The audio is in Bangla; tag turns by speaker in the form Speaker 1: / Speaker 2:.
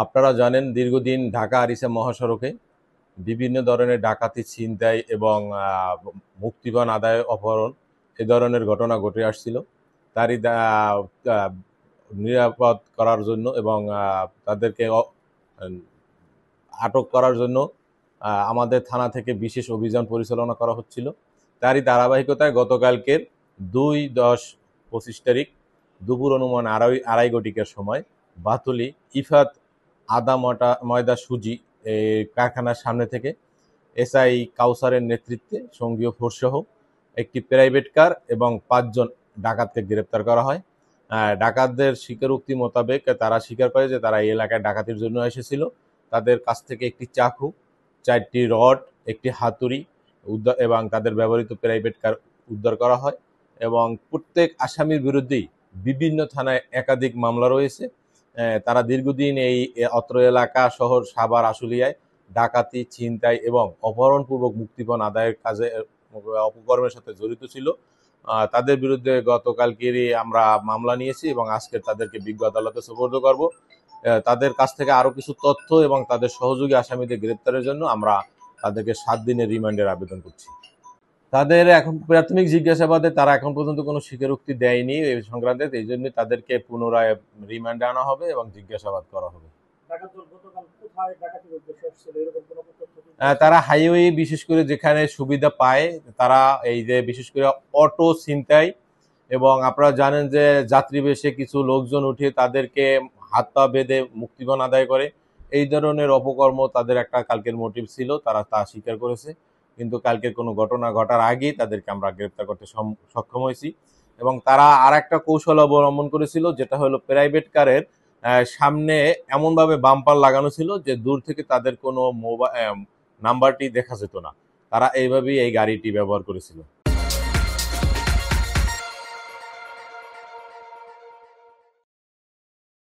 Speaker 1: আপনারা জানেন দীর্ঘদিন ঢাকা আরিচা মহাসড়কে বিভিন্ন ধরনের ডাকাতি, ছিনতাই এবং মুক্তিপণ আদায়, অপহরণ এ ধরনের ঘটনা ঘটে আসছিল। তারই নিরাপদ করার জন্য এবং তাদেরকে আটক করার জন্য আমাদের থানা থেকে বিশেষ অভিযান পরিচালনা করা হচ্ছিল। তারই ধারাবাহিকতায় গতকালকের ২/১০/২৫ তারিখ দুপুর অনুমান আড়াই ঘটিকার সময় বাতুলি ইফাত আদা ময়দা সুজি কারখানার সামনে থেকে এসআই কাউসারের নেতৃত্বে সঙ্গীয় ফোর্সসহ একটি প্রাইভেট কার এবং ৫ জন ডাকাতকে গ্রেপ্তার করা হয়। ডাকাতদের স্বীকারোক্তি মোতাবেক তারা স্বীকার করে যে তারা এই এলাকায় ডাকাতির জন্য এসেছিল। তাদের কাছ থেকে একটি চাকু, ৪টি রড, একটি হাতুড়ি এবং তাদের ব্যবহৃত প্রাইভেট কার উদ্ধার করা হয় এবং প্রত্যেক আসামির বিরুদ্ধেই বিভিন্ন থানায় একাধিক মামলা রয়েছে। তারা দীর্ঘদিন এই অত্র এলাকা শহর সাভার, আশুলিয়ায় ডাকাতি, ছিনতাই এবং অপহরণপূর্বক মুক্তিপণ আদায়ের কাজে অপকর্মের সাথে জড়িত ছিল। তাদের বিরুদ্ধে গতকালকেরই আমরা মামলা নিয়েছি এবং আজকে তাদেরকে বিজ্ঞ আদালতে সোপর্দ করব। তাদের কাছ থেকে আরও কিছু তথ্য এবং তাদের সহযোগী আসামিদের গ্রেপ্তারের জন্য আমরা তাদেরকে ৭ দিনের রিমান্ডের আবেদন করছি। তাদের এখন প্রাথমিক জিজ্ঞাসাবাদে তারা এখন পর্যন্ত কোনো স্বীকারোক্তি দেয়নি এই সংক্রান্তে। এই জন্য তাদেরকে পুনরায় রিমান্ডে আনা হবে এবং জিজ্ঞাসাবাদ করা হবে। তারা হাইওয়ে বিশেষ করে যেখানে সুবিধা পায় তারা এই যে বিশেষ করে অটো ছিনতাই এবং আপনারা জানেন যে যাত্রী বেশে কিছু লোকজন উঠে তাদেরকে হাত পা বেঁধে মুক্তিপণ আদায় করে। এই ধরনের অপকর্ম তাদের একটা কালকের মোটিভ ছিল, তারা তা স্বীকার করেছে। কিন্তু কালকের কোনো ঘটনা ঘটার আগেই তাদেরকে আমরা গ্রেপ্তার করতে সক্ষম হয়েছি এবং তারা আর একটা কৌশল অবলম্বন করেছিল, যেটা হলো প্রাইভেট কারের সামনে এমনভাবে বাম্পার লাগানো ছিল যে দূর থেকে তাদের কোনো নাম্বারটি দেখা যেত না। তারা এইভাবেই এই গাড়িটি ব্যবহার করেছিল।